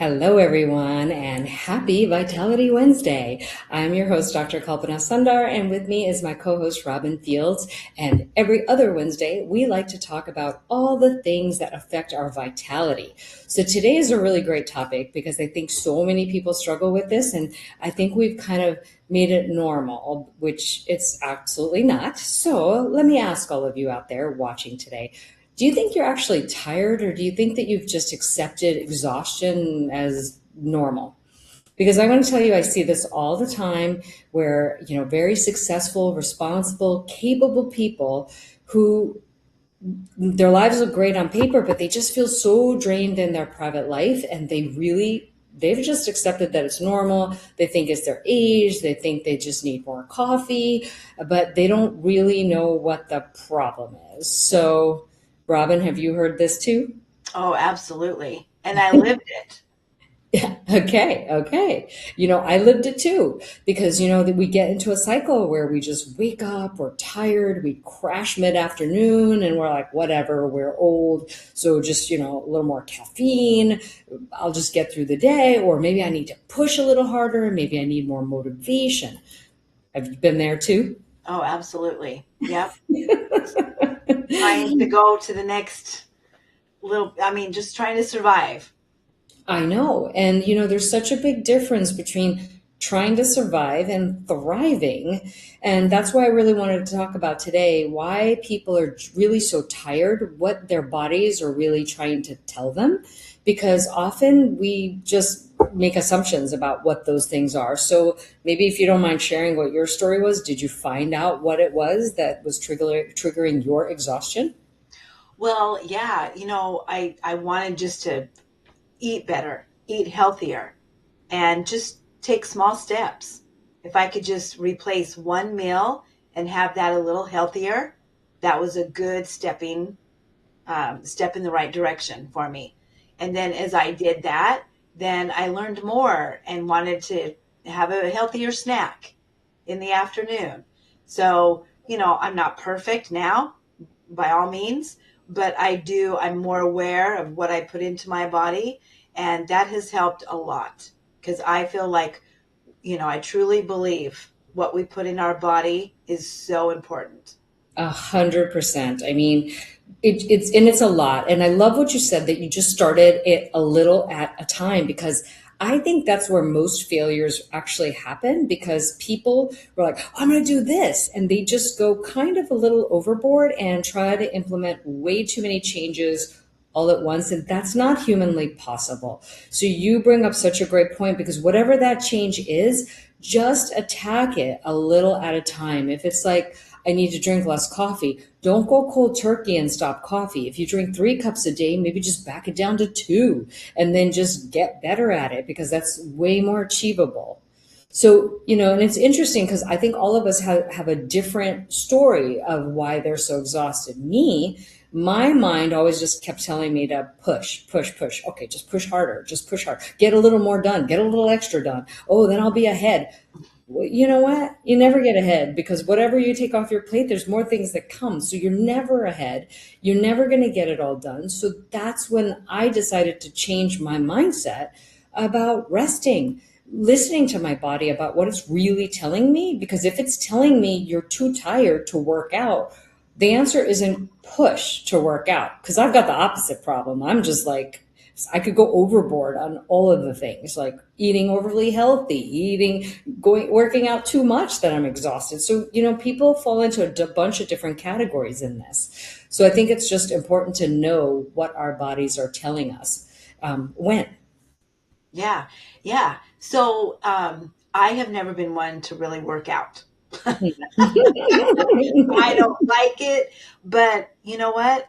Hello, everyone, and happy Vitality Wednesday. I'm your host, Dr. Kalpana Sundar, and with me is my co host, Robin Fields. And every other Wednesday, we like to talk about all the things that affect our vitality. So today is a really great topic because I think so many people struggle with this, and I think we've kind of made it normal, which it's absolutely not. So let me ask all of you out there watching today, do you think you're actually tired, or do you think that you've just accepted exhaustion as normal? Because I'm going to tell you, I see this all the time where, very successful, responsible, capable people who their lives look great on paper, but they just feel so drained in their private life, and they've just accepted that it's normal. They think it's their age. They think they just need more coffee, but they don't really know what the problem is. So, Robin, have you heard this too? Oh, absolutely. And I lived it. Yeah. Okay. Okay. I lived it too because, that we get into a cycle where we just wake up, we're tired, we crash mid-afternoon and we're like, whatever, we're old. So just, a little more caffeine. I'll just get through the day. Or maybe I need to push a little harder. Maybe I need more motivation. Have you been there too? Oh, absolutely. Yep. Trying to go to the next just trying to survive. I know. And, there's such a big difference between trying to survive and thriving. And that's why I really wanted to talk about today why people are really so tired, what their bodies are really trying to tell them. Because often we just make assumptions about what those things are. So maybe if you don't mind sharing what your story was, did you find out what it was that was triggering your exhaustion? Well, yeah, I wanted just to eat better, eat healthier, and just take small steps. If I could just replace one meal and have that a little healthier, that was a good step in the right direction for me. And then as I did that, then I learned more and wanted to have a healthier snack in the afternoon. So, I'm not perfect now by all means, but I'm more aware of what I put into my body. And that has helped a lot because I feel like, I truly believe what we put in our body is so important. 100%. I mean, it's a lot. And I love what you said that you just started it a little at a time because I think that's where most failures actually happen because people were like, I'm going to do this. And they just go kind of a little overboard and try to implement way too many changes all at once. And that's not humanly possible. So you bring up such a great point because whatever that change is, just attack it a little at a time. If it's like, I need to drink less coffee. Don't go cold turkey and stop coffee. If you drink 3 cups a day, maybe just back it down to 2 and then just get better at it because that's way more achievable. So, and it's interesting because I think all of us have a different story of why they're so exhausted. My mind always just kept telling me to push, push, push. Okay, just push harder, get a little more done, get a little extra done. Oh, then I'll be ahead. Well, you know what? You never get ahead because whatever you take off your plate, there's more things that come. So you're never ahead. You're never going to get it all done. So that's when I decided to change my mindset about resting, listening to my body about what it's really telling me. Because if it's telling me you're too tired to work out, the answer isn't push to work out. Because I've got the opposite problem. I'm just like, I could go overboard on all of the things like eating overly healthy, working out too much that I'm exhausted. So, people fall into a bunch of different categories in this. So I think it's just important to know what our bodies are telling us when. Yeah. Yeah. So, I have never been one to really work out. I don't like it, but you know what?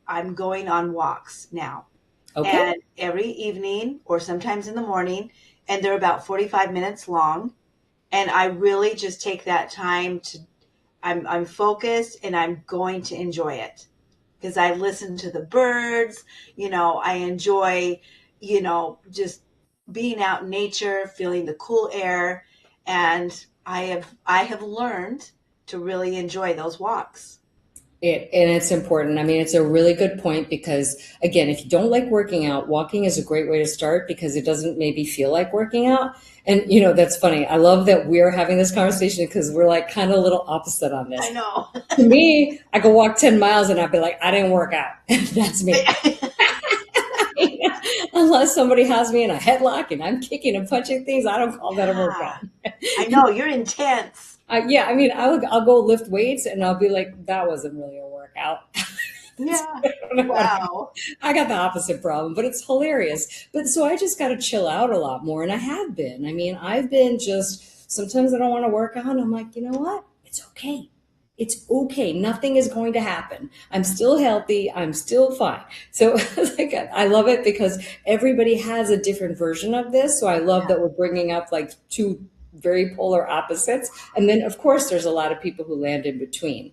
I'm going on walks now. Okay. And every evening or sometimes in the morning, and they're about 45 minutes long. And I really just take that time to I'm focused and I'm going to enjoy it because I listen to the birds, I enjoy, just being out in nature, feeling the cool air, and I have learned to really enjoy those walks. And it's important. I mean, it's a really good point because, again, if you don't like working out, walking is a great way to start because it doesn't maybe feel like working out. And, that's funny. I love that we're having this conversation because we're like kind of a little opposite on I this. know. To me, I could walk 10 miles and I'd be like, I didn't work out. That's me. Unless somebody has me in a headlock and I'm kicking and punching things, I don't call that a Yeah, workout. I know. You're intense. Yeah, I mean, I'll go lift weights and I'll be like, that wasn't really a workout. Yeah. I don't know what Wow. I got the opposite problem, but it's hilarious. But so I just got to chill out a lot more. And I have been. I mean, I've been just sometimes I don't want to work out. And I'm like, you know what? It's okay. It's okay. Nothing is going to happen. I'm still healthy. I'm still fine. So like, I love it because everybody has a different version of this. So I love Yeah. that we're bringing up like two very polar opposites. And then, of course, there's a lot of people who land in between.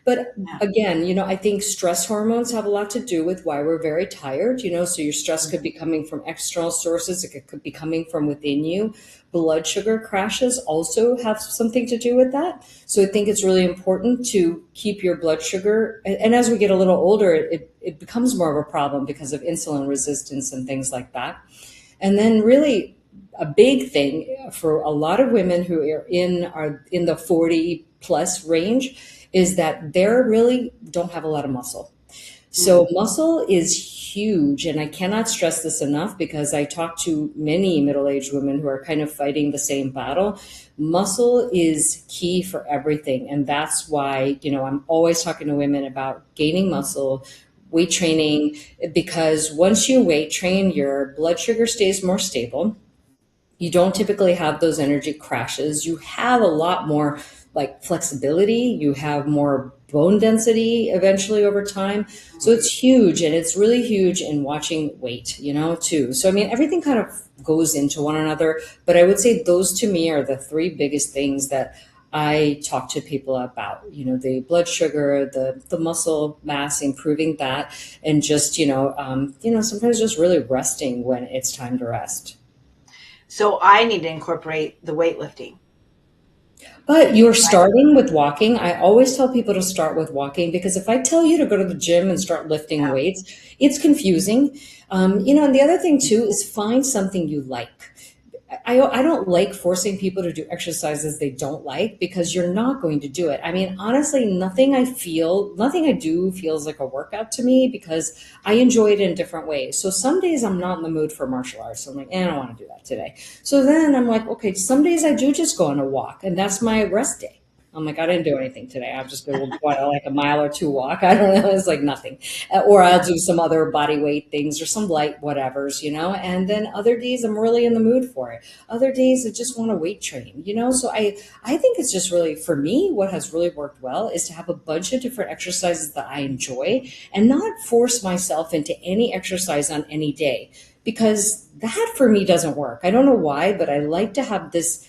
But Yeah. again, I think stress hormones have a lot to do with why we're very tired, so your stress could be coming from external sources, it could be coming from within you. Blood sugar crashes also have something to do with that. So I think it's really important to keep your blood sugar. And as we get a little older, it becomes more of a problem because of insulin resistance and things like that. And then really a big thing for a lot of women who are in the 40 plus range is that they really don't have a lot of muscle. So Mm. muscle is huge, and I cannot stress this enough because I talk to many middle-aged women who are kind of fighting the same battle. Muscle is key for everything, and that's why, I'm always talking to women about gaining muscle, weight training, because once you weight train, your blood sugar stays more stable. You don't typically have those energy crashes. You have a lot more like flexibility. You have more bone density eventually over time. So it's huge, and it's really huge in watching weight, too. So, I mean, everything kind of goes into one another, but I would say those to me are the three biggest things that I talk to people about, the blood sugar, the muscle mass, improving that, and just, sometimes just really resting when it's time to rest. So I need to incorporate the weightlifting, But you're right? starting with walking. I always tell people to start with walking because if I tell you to go to the gym and start lifting Yeah. weights, it's confusing. And the other thing too is find something you like. I don't like forcing people to do exercises they don't like because you're not going to do it. I mean, honestly, nothing I do feels like a workout to me because I enjoy it in different ways. So some days I'm not in the mood for martial arts. So I'm like, I don't want to do that today. So then I'm like, okay, some days I do just go on a walk and that's my rest day. I'm like, I didn't do anything today. I'm just going to go on like a mile or two walk. I don't know. It's like nothing. Or I'll Yeah. do some other body weight things or some light whatevers, and then other days I'm really in the mood for it. Other days I just want to weight train, So I think it's just really, for me, what has really worked well is to have a bunch of different exercises that I enjoy and not force myself into any exercise on any day because that for me doesn't work. I don't know why, but I like to have this,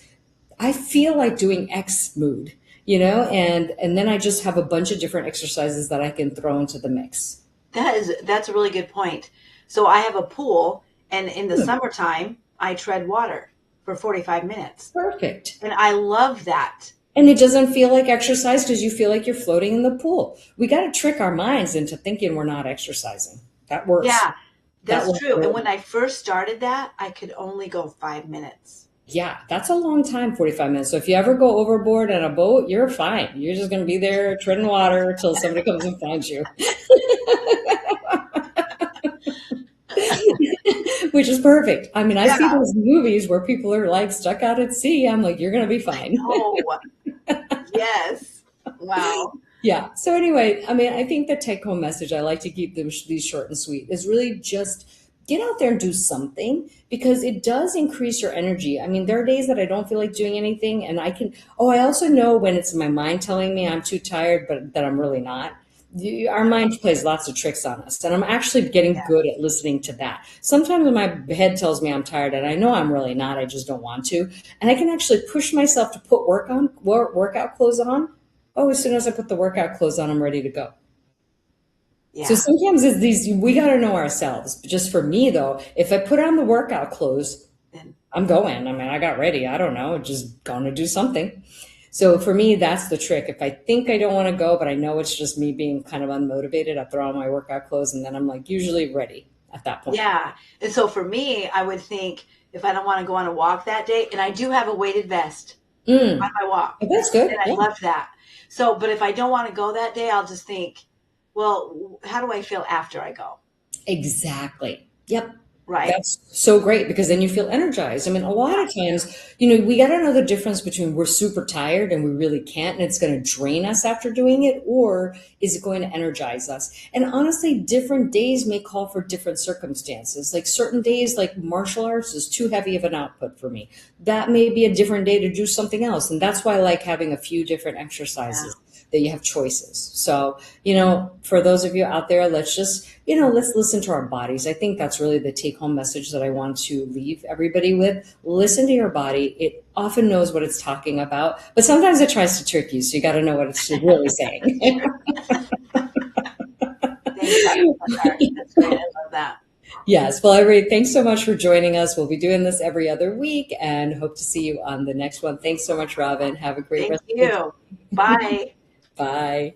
I feel like doing X mood, and then I just have a bunch of different exercises that I can throw into the mix. That's a really good point. So I have a pool, and in the Hmm, summertime, I tread water for 45 minutes. perfect. And I love that. And it doesn't feel like exercise because you feel like you're floating in the pool. We got to trick our minds into thinking we're not exercising. That works. Yeah, That that's works true. And really. when I first started that, I could only go 5 minutes. Yeah, that's a long time, 45 minutes. So if you ever go overboard on a boat, you're fine. You're just going to be there treading water until somebody comes and finds you, which is perfect. I mean, I Yeah, see those movies where people are like stuck out at sea. I'm like, you're going to be I fine. know. Yes. Wow. Yeah. So anyway, I mean, I think the take home message, I like to keep these short and sweet, is really just get out there and do something because it does increase your energy. I mean, there are days that I don't feel like doing anything and I also know when it's my mind telling me I'm too tired, but that I'm really not. Our mind plays lots of tricks on us, and I'm actually getting Yeah. good at listening to that. Sometimes when my head tells me I'm tired, and I know I'm really not, I just don't want to, and I can actually push myself to put workout clothes on. Oh, as soon as I put the workout clothes on, I'm ready to go. So Yeah. sometimes it's these, we got to know ourselves. Just for me though, if I put on the workout clothes, Then I'm going. I mean, I got ready. I don't know, just going to do something. So for me, that's the trick. If I think I don't want to go, but I know it's just me being kind of unmotivated, I throw on my workout clothes and then I'm like usually ready at that point. Yeah. And so for me, I would think if I don't want to go on a walk that day, and I do have a weighted vest on Mm. my walk, Oh, that's and good. I Yeah, love that. So, but if I don't want to go that day, I'll just think, well, how do I feel after I go? exactly. Yep. Right? That's so great because then you feel energized. I mean, a lot Yeah. of times, we got to know the difference between we're super tired and we really can't, and it's going to drain us after doing it, or is it going to energize us? And honestly, different days may call for different circumstances. Like certain days, like martial arts is too heavy of an output for me. That may be a different day to do something else. And that's why I like having a few different Yeah. exercises that you have choices. So, for those of you out there, let's just, let's listen to our bodies. I think that's really the take home message that I want to leave everybody with. Listen to your body. It often knows what it's talking about, but sometimes it tries to trick you. So you got to know what it's really That's saying. true. Thanks, Dr. Eckhart. That's great. I love that. Yes. Well, everybody, thanks so much for joining us. We'll be doing this every other week and hope to see you on the next one. Thanks so much, Robin. Have a great Thank rest of your you. day. Bye. Bye.